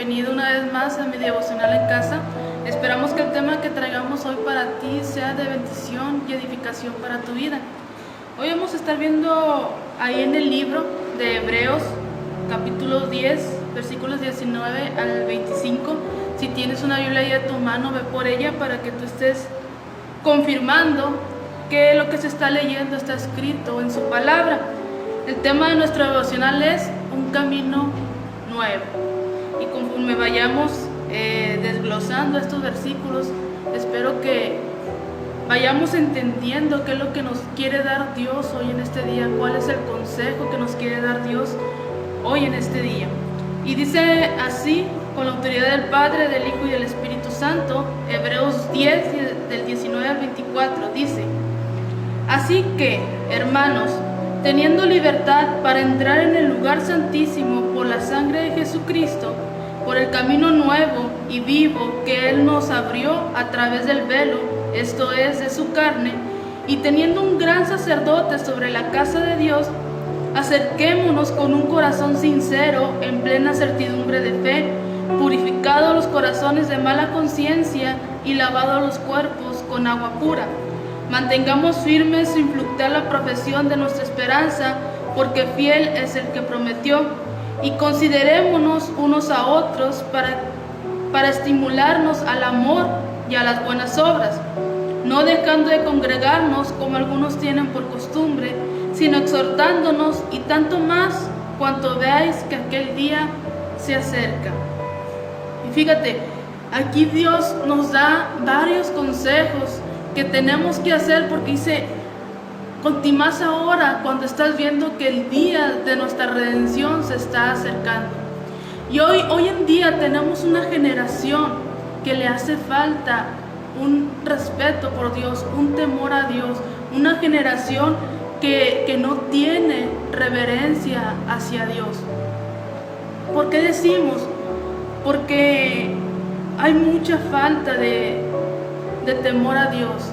bienvenido una vez más a mi devocional en casa. Esperamos que el tema que traigamos hoy para ti sea de bendición y edificación para tu vida. Hoy vamos a estar viendo ahí en el libro de Hebreos, capítulo 10, versículos 19 al 25. Si tienes una Biblia ahí a tu mano, ve por ella para que tú estés confirmando que lo que se está leyendo está escrito en su palabra. El tema de nuestro devocional es un camino nuevo. Y conforme vayamos desglosando estos versículos, espero que vayamos entendiendo qué es lo que nos quiere dar Dios hoy en este día, cuál es el consejo que nos quiere dar Dios hoy en este día. Y dice así, con la autoridad del Padre, del Hijo y del Espíritu Santo, Hebreos 10, del 19 al 24, dice: así que, hermanos, teniendo libertad para entrar en el lugar santísimo por la sangre de Jesucristo, por el camino nuevo y vivo que Él nos abrió a través del velo, esto es, de su carne, y teniendo un gran sacerdote sobre la casa de Dios, acerquémonos con un corazón sincero, en plena certidumbre de fe, purificados los corazones de mala conciencia y lavados los cuerpos con agua pura. Mantengamos firmes sin fluctuar la profesión de nuestra esperanza, porque fiel es el que prometió. Y considerémonos unos a otros para estimularnos al amor y a las buenas obras, no dejando de congregarnos como algunos tienen por costumbre, sino exhortándonos, y tanto más cuanto veáis que aquel día se acerca. Y fíjate, aquí Dios nos da varios consejos que tenemos que hacer, porque dice, más ahora cuando estás viendo que el día de nuestra redención se está acercando. Y hoy en día tenemos una generación que le hace falta un respeto por Dios, un temor a Dios, una generación que no tiene reverencia hacia Dios. ¿Por qué decimos? Porque hay mucha falta de temor a Dios,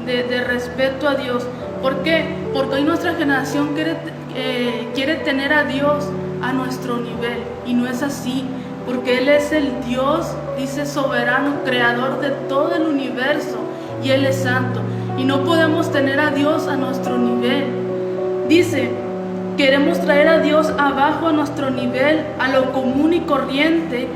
de respeto a Dios. ¿Por qué? Porque hoy nuestra generación quiere tener a Dios a nuestro nivel, y no es así, porque Él es el Dios, dice, soberano, creador de todo el universo, y Él es santo, y no podemos tener a Dios a nuestro nivel. Dice, queremos traer a Dios abajo a nuestro nivel, a lo común y corriente,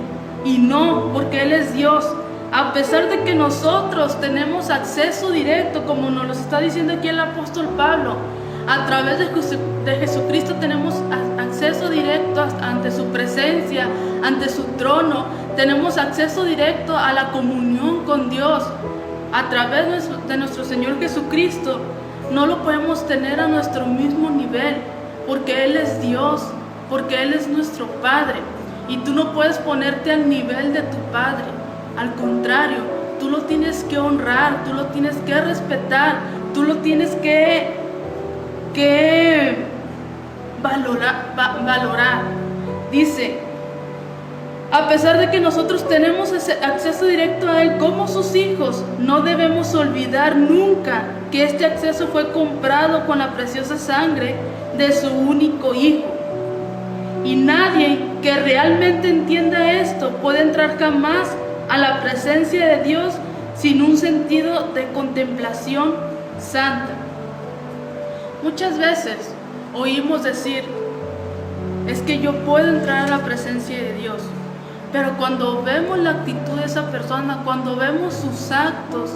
y no, porque Él es Dios. A pesar de que nosotros tenemos acceso directo, como nos lo está diciendo aquí el apóstol Pablo, a través de Jesucristo tenemos acceso directo ante su presencia, ante su trono, tenemos acceso directo a la comunión con Dios. A través de nuestro Señor Jesucristo, no lo podemos tener a nuestro mismo nivel, porque Él es Dios, porque Él es nuestro Padre, y tú no puedes ponerte al nivel de tu Padre. Al contrario, tú lo tienes que honrar, tú lo tienes que respetar, tú lo tienes que valorar. Dice, a pesar de que nosotros tenemos ese acceso directo a Él como sus hijos, no debemos olvidar nunca que este acceso fue comprado con la preciosa sangre de su único Hijo. Y nadie que realmente entienda esto puede entrar jamás a la presencia de Dios sin un sentido de contemplación santa. Muchas veces oímos decir, es que yo puedo entrar a la presencia de Dios, pero cuando vemos la actitud de esa persona, cuando vemos sus actos,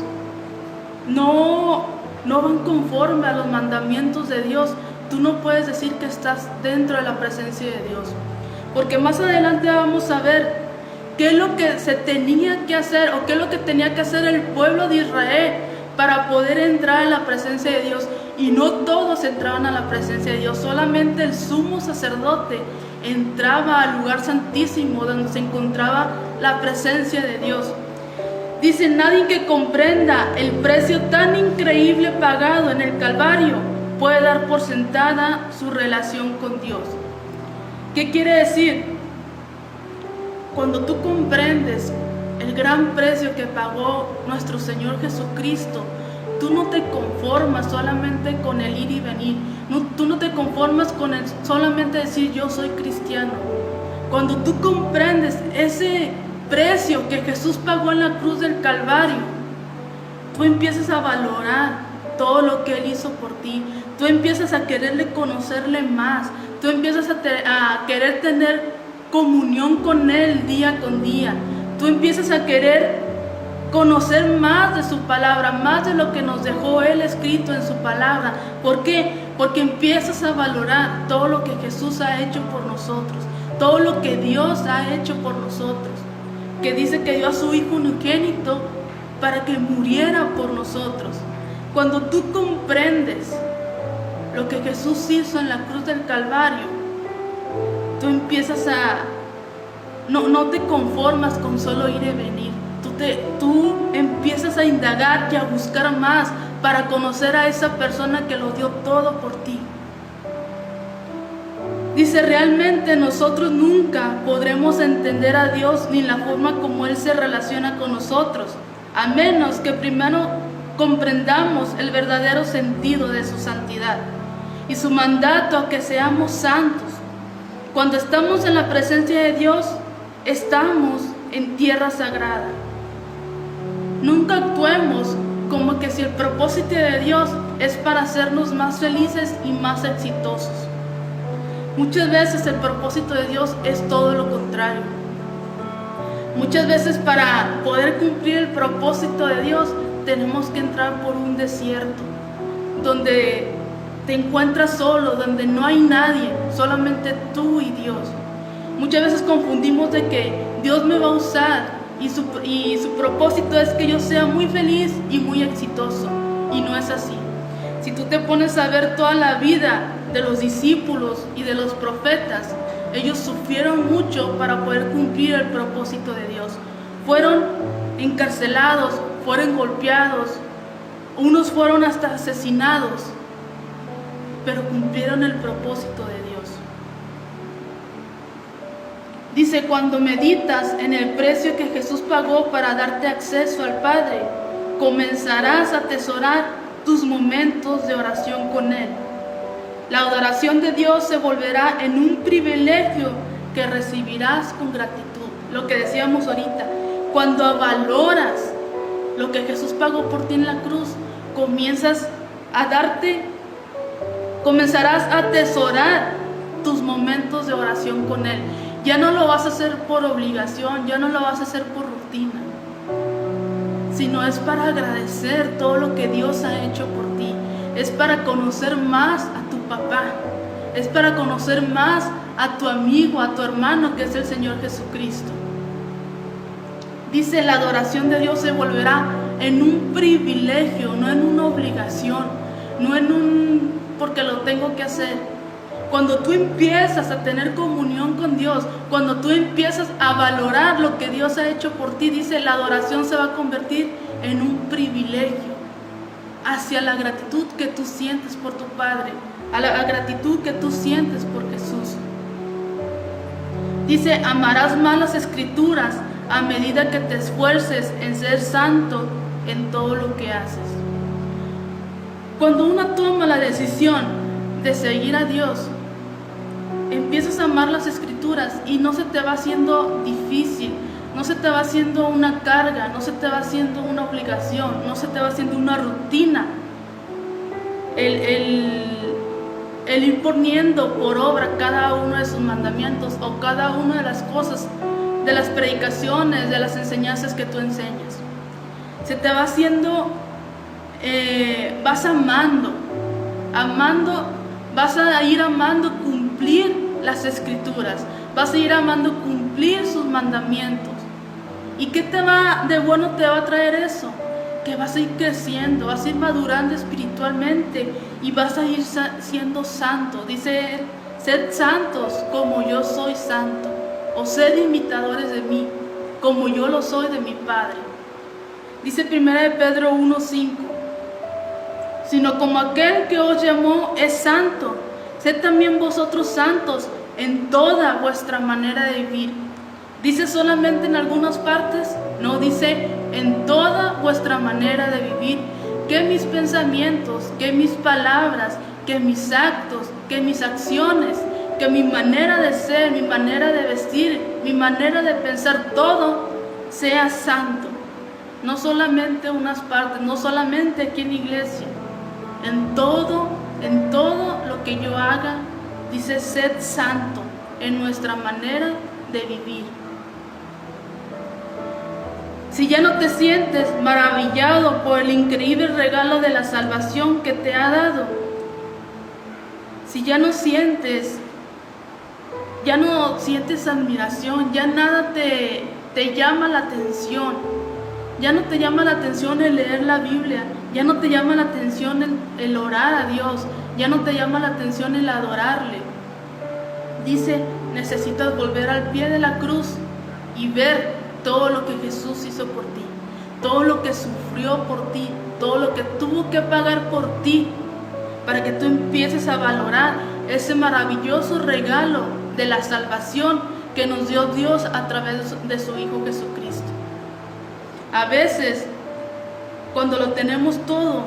no van conforme a los mandamientos de Dios, tú no puedes decir que estás dentro de la presencia de Dios, porque más adelante vamos a ver qué es lo que se tenía que hacer, o qué es lo que tenía que hacer el pueblo de Israel para poder entrar en la presencia de Dios. Y no todos entraban a la presencia de Dios, solamente el sumo sacerdote entraba al lugar santísimo donde se encontraba la presencia de Dios. Dice, nadie que comprenda el precio tan increíble pagado en el Calvario puede dar por sentada su relación con Dios. ¿Qué quiere decir? Cuando tú comprendes el gran precio que pagó nuestro Señor Jesucristo, tú no te conformas solamente con el ir y venir, tú no te conformas con el solamente decir yo soy cristiano, Cuando tú comprendes ese precio que Jesús pagó en la cruz del Calvario, tú empiezas a valorar todo lo que Él hizo por ti. Tú empiezas a quererle conocerle más. Tú empiezas a querer tener comunión con Él día con día. Tú empiezas a querer conocer más de su palabra, más de lo que nos dejó Él escrito en su palabra. ¿Por qué? Porque empiezas a valorar todo lo que Jesús ha hecho por nosotros, todo lo que Dios ha hecho por nosotros, que dice que dio a su Hijo unigénito para que muriera por nosotros. Cuando tú comprendes lo que Jesús hizo en la cruz del Calvario, tú empiezas no te conformas con solo ir y venir. Tú empiezas a indagar y a buscar más para conocer a esa persona que lo dio todo por ti. Dice, realmente nosotros nunca podremos entender a Dios ni la forma como Él se relaciona con nosotros, a menos que primero comprendamos el verdadero sentido de su santidad y su mandato a que seamos santos. Cuando estamos en la presencia de Dios, estamos en tierra sagrada. Nunca actuemos como que si el propósito de Dios es para hacernos más felices y más exitosos. Muchas veces el propósito de Dios es todo lo contrario. Muchas veces para poder cumplir el propósito de Dios tenemos que entrar por un desierto donde te encuentras solo, donde no hay nadie, solamente tú y Dios. Muchas veces confundimos de que Dios me va a usar y su propósito es que yo sea muy feliz y muy exitoso, y no es así. Si tú te pones a ver toda la vida de los discípulos y de los profetas, ellos sufrieron mucho para poder cumplir el propósito de Dios. Fueron encarcelados, fueron golpeados, unos fueron hasta asesinados, pero cumplieron el propósito de Dios. Dice, cuando meditas en el precio que Jesús pagó para darte acceso al Padre, comenzarás a atesorar tus momentos de oración con Él. La adoración de Dios se volverá en un privilegio que recibirás con gratitud. Lo que decíamos ahorita, cuando valoras lo que Jesús pagó por ti en la cruz, comenzarás a atesorar tus momentos de oración con Él. Ya no lo vas a hacer por obligación, ya no lo vas a hacer por rutina, sino es para agradecer todo lo que Dios ha hecho por ti. Es para conocer más a tu papá, es para conocer más a tu amigo, a tu hermano, que es el Señor Jesucristo. Dice, la adoración de Dios se volverá en un privilegio, no en una obligación, no en porque lo tengo que hacer. Cuando tú empiezas a tener comunión con Dios, cuando tú empiezas a valorar lo que Dios ha hecho por ti, dice, la adoración se va a convertir en un privilegio hacia la gratitud que tú sientes por tu Padre, a la gratitud que tú sientes por Jesús. Dice, amarás más las Escrituras a medida que te esfuerces en ser santo en todo lo que haces. Cuando uno toma la decisión de seguir a Dios, empiezas a amar las Escrituras y no se te va haciendo difícil, no se te va haciendo una carga, no se te va haciendo una obligación, no se te va haciendo una rutina el ir poniendo por obra cada uno de sus mandamientos o cada una de las cosas, de las predicaciones, de las enseñanzas que tú enseñas. Se te va haciendo, vas amando, vas a ir amando cumplir las Escrituras, vas a ir amando cumplir sus mandamientos. ¿Y qué de bueno te va a traer eso? Que vas a ir creciendo, vas a ir madurando espiritualmente y vas a ir siendo santo. Dice él, sed santos como yo soy santo, o sed imitadores de mí, como yo lo soy de mi Padre. Dice 1 Pedro 1:5, sino como aquel que os llamó es santo, sed también vosotros santos en toda vuestra manera de vivir. Dice solamente en algunas partes, no, dice en toda vuestra manera de vivir, que mis pensamientos, que mis palabras, que mis actos, que mis acciones, que mi manera de ser, mi manera de vestir, mi manera de pensar, todo sea santo. No solamente unas partes, no solamente aquí en la iglesia. En todo lo que yo haga, dice, sed santo en nuestra manera de vivir. Si ya no te sientes maravillado por el increíble regalo de la salvación que te ha dado, si ya no sientes admiración, ya nada te llama la atención, ya no te llama la atención el leer la Biblia, ya no te llama la atención el orar a Dios, ya no te llama la atención el adorarle. Dice, necesitas volver al pie de la cruz y ver todo lo que Jesús hizo por ti, todo lo que sufrió por ti, todo lo que tuvo que pagar por ti, para que tú empieces a valorar ese maravilloso regalo de la salvación que nos dio Dios a través de su Hijo Jesucristo. A veces, cuando lo tenemos todo,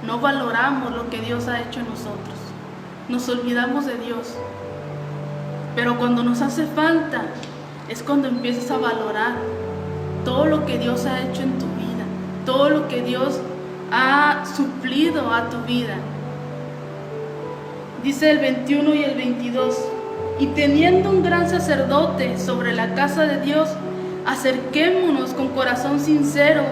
no valoramos lo que Dios ha hecho en nosotros. Nos olvidamos de Dios. Pero cuando nos hace falta, es cuando empiezas a valorar todo lo que Dios ha hecho en tu vida, todo lo que Dios ha suplido a tu vida. Dice el 21 y el 22, y teniendo un gran sacerdote sobre la casa de Dios, acerquémonos con corazón sincero,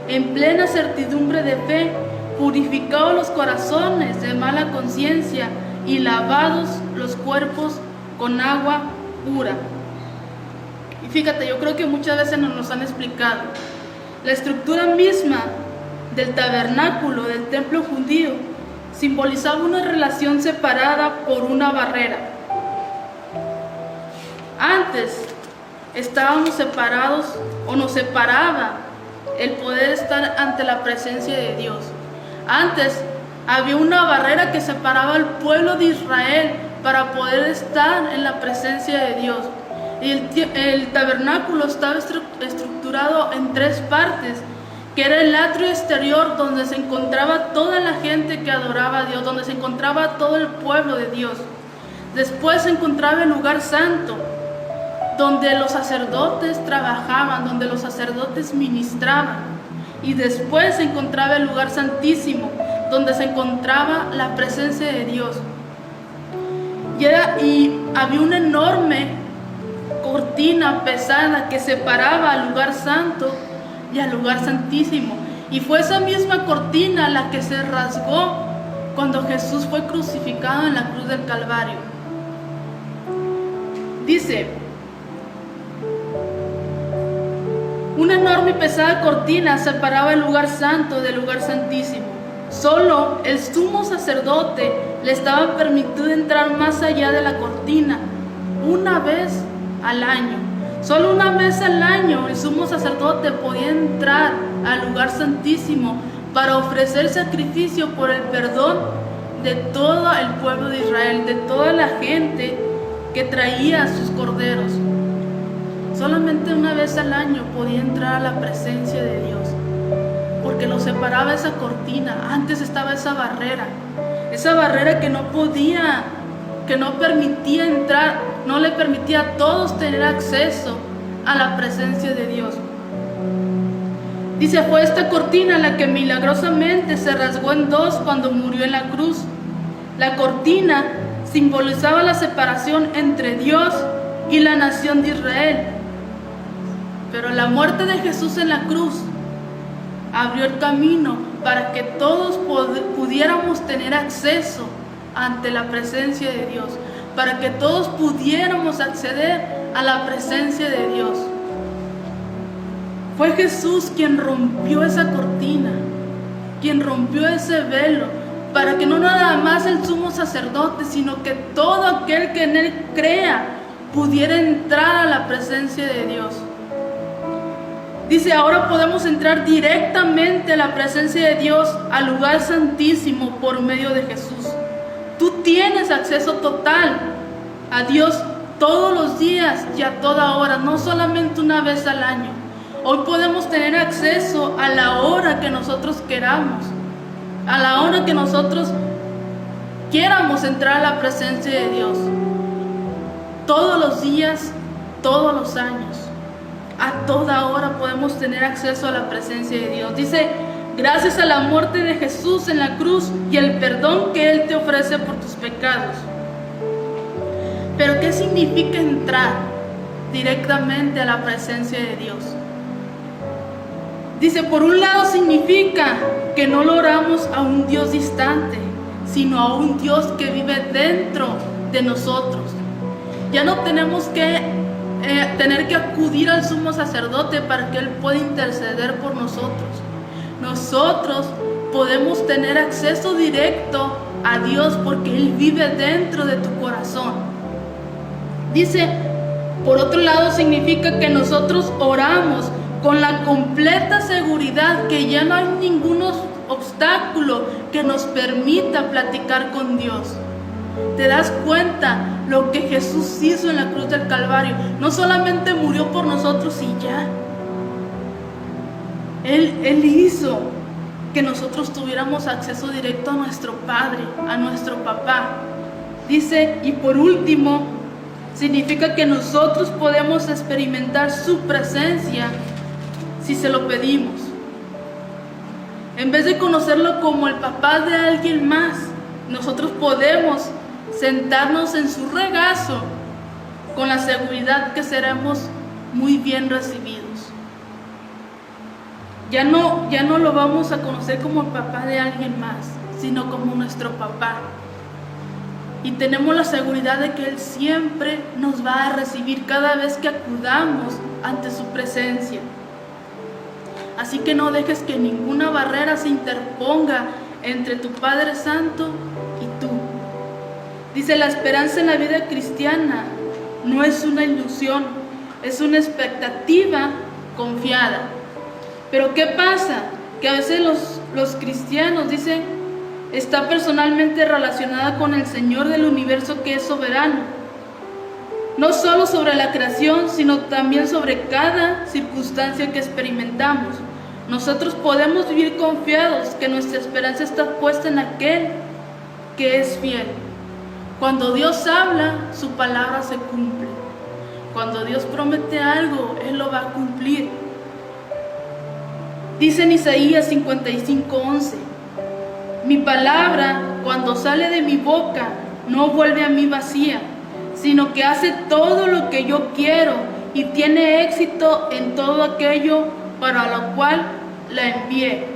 en plena certidumbre de fe, purificados los corazones de mala conciencia y lavados los cuerpos con agua pura. Y fíjate, yo creo que muchas veces nos han explicado la estructura misma del tabernáculo, del templo judío, simbolizaba una relación separada por una barrera. Antes estábamos separados, o nos separaba el poder estar ante la presencia de Dios. Antes había una barrera que separaba al pueblo de Israel para poder estar en la presencia de Dios. Y el tabernáculo estaba estructurado en 3 partes, que era el atrio exterior, donde se encontraba toda la gente que adoraba a Dios, donde se encontraba todo el pueblo de Dios. Después se encontraba el lugar santo, donde los sacerdotes trabajaban, donde los sacerdotes ministraban. Y después se encontraba el lugar santísimo, donde se encontraba la presencia de Dios. Y había una enorme cortina pesada que separaba al lugar santo y al lugar santísimo. Y fue esa misma cortina la que se rasgó cuando Jesús fue crucificado en la cruz del Calvario. Dice, una enorme y pesada cortina separaba el lugar santo del lugar santísimo. Solo el sumo sacerdote le estaba permitido entrar más allá de la cortina una vez al año. Solo una vez al año el sumo sacerdote podía entrar al lugar santísimo para ofrecer sacrificio por el perdón de todo el pueblo de Israel, de toda la gente que traía sus corderos. Solamente una vez al año podía entrar a la presencia de Dios, porque lo separaba esa cortina. Antes estaba esa barrera que no permitía entrar, no le permitía a todos tener acceso a la presencia de Dios. Dice, fue esta cortina la que milagrosamente se rasgó en 2 cuando murió en la cruz. La cortina simbolizaba la separación entre Dios y la nación de Israel. Pero la muerte de Jesús en la cruz abrió el camino para que todos pudiéramos tener acceso ante la presencia de Dios, para que todos pudiéramos acceder a la presencia de Dios. Fue Jesús quien rompió esa cortina, quien rompió ese velo, para que no nada más el sumo sacerdote, sino que todo aquel que en él crea pudiera entrar a la presencia de Dios. Dice, ahora podemos entrar directamente a la presencia de Dios, al lugar santísimo, por medio de Jesús. Tú tienes acceso total a Dios todos los días y a toda hora, no solamente una vez al año. Hoy podemos tener acceso a la hora que nosotros queramos, a la hora que nosotros quieramos entrar a la presencia de Dios. todos los días, todos los años. A toda hora podemos tener acceso a la presencia de Dios. Dice, gracias a la muerte de Jesús en la cruz y el perdón que Él te ofrece por tus pecados. Pero ¿qué significa entrar directamente a la presencia de Dios? Dice, por un lado significa que no lo oramos a un Dios distante, sino a un Dios que vive dentro de nosotros. Ya no tenemos que tener que acudir al sumo sacerdote para que Él pueda interceder por nosotros. Nosotros podemos tener acceso directo a Dios porque Él vive dentro de tu corazón. Dice, por otro lado significa que nosotros oramos con la completa seguridad que ya no hay ningún obstáculo que nos permita platicar con Dios. ¿Te das cuenta lo que Jesús hizo en la cruz del Calvario? No solamente murió por nosotros y ya. Él hizo que nosotros tuviéramos acceso directo a nuestro Padre, a nuestro Papá. Dice, y por último, significa que nosotros podemos experimentar su presencia si se lo pedimos. En vez de conocerlo como el papá de alguien más, nosotros podemos sentarnos en su regazo con la seguridad que seremos muy bien recibidos. Ya no lo vamos a conocer como el papá de alguien más, sino como nuestro papá. Y tenemos la seguridad de que Él siempre nos va a recibir cada vez que acudamos ante su presencia. Así que no dejes que ninguna barrera se interponga entre tu Padre Santo y tú. Dice, la esperanza en la vida cristiana no es una ilusión, es una expectativa confiada. Pero ¿qué pasa? Que a veces los cristianos dicen, está personalmente relacionada con el Señor del universo que es soberano. No solo sobre la creación, sino también sobre cada circunstancia que experimentamos. Nosotros podemos vivir confiados que nuestra esperanza está puesta en aquel que es fiel. Cuando Dios habla, su palabra se cumple. Cuando Dios promete algo, Él lo va a cumplir. Dice en Isaías 55:11, mi palabra, cuando sale de mi boca, no vuelve a mí vacía, sino que hace todo lo que yo quiero y tiene éxito en todo aquello para lo cual la envié.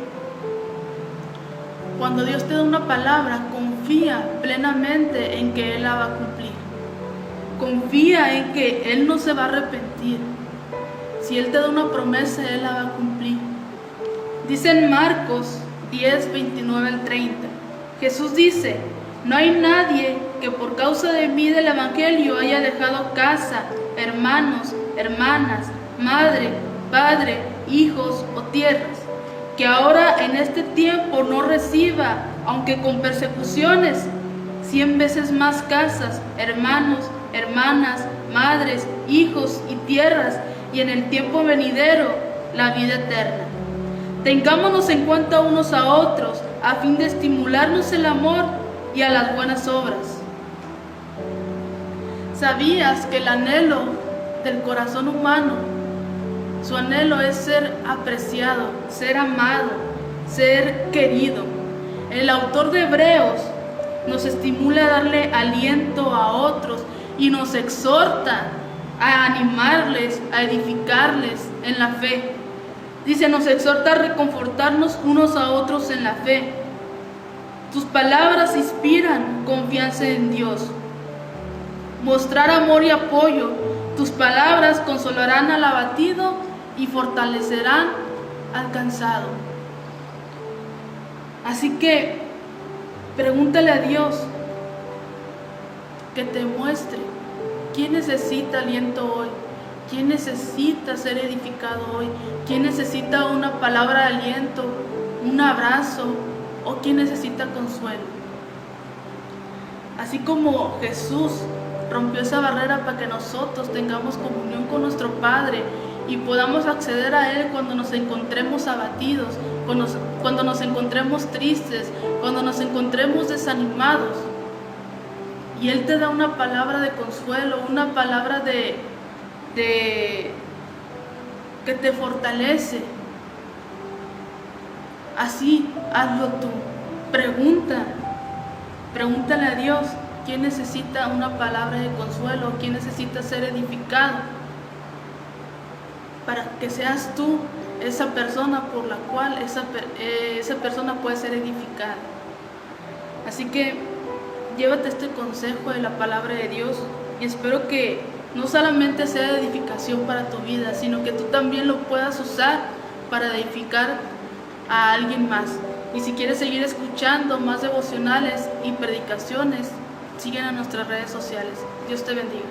Cuando Dios te da una palabra, confía plenamente en que Él la va a cumplir. Confía en que Él no se va a arrepentir. Si Él te da una promesa, Él la va a cumplir. Dice en Marcos 10, 29 al 30, Jesús dice, no hay nadie que por causa de mí del Evangelio haya dejado casa, hermanos, hermanas, madre, padre, hijos o tierras, que ahora en este tiempo no reciba, aunque con persecuciones, 100 veces más casas, hermanos, hermanas, madres, hijos y tierras, y en el tiempo venidero la vida eterna. Tengámonos en cuenta unos a otros, a fin de estimularnos el amor y a las buenas obras. ¿Sabías que el anhelo del corazón humano, su anhelo es ser apreciado, ser amado, ser querido? El autor de Hebreos nos estimula a darle aliento a otros y nos exhorta a animarles, a edificarles en la fe. Dice, nos exhorta a reconfortarnos unos a otros en la fe. Tus palabras inspiran confianza en Dios. Mostrar amor y apoyo. Tus palabras consolarán al abatido y fortalecerán al cansado. Así que pregúntale a Dios que te muestre quién necesita aliento hoy, quién necesita ser edificado hoy, quién necesita una palabra de aliento, un abrazo, o quién necesita consuelo. Así como Jesús rompió esa barrera para que nosotros tengamos comunión con nuestro Padre y podamos acceder a Él cuando nos encontremos abatidos, cuando nos encontremos tristes, cuando nos encontremos desanimados. y Él te da una palabra de consuelo, una palabra que te fortalece. Así, hazlo tú. Pregúntale a Dios quién necesita una palabra de consuelo, quién necesita ser edificado, para que seas tú esa persona por la cual esa persona puede ser edificada. Así que llévate este consejo de la palabra de Dios y espero que no solamente sea de edificación para tu vida, sino que tú también lo puedas usar para edificar a alguien más. Y si quieres seguir escuchando más devocionales y predicaciones, siguen a nuestras redes sociales. Dios te bendiga.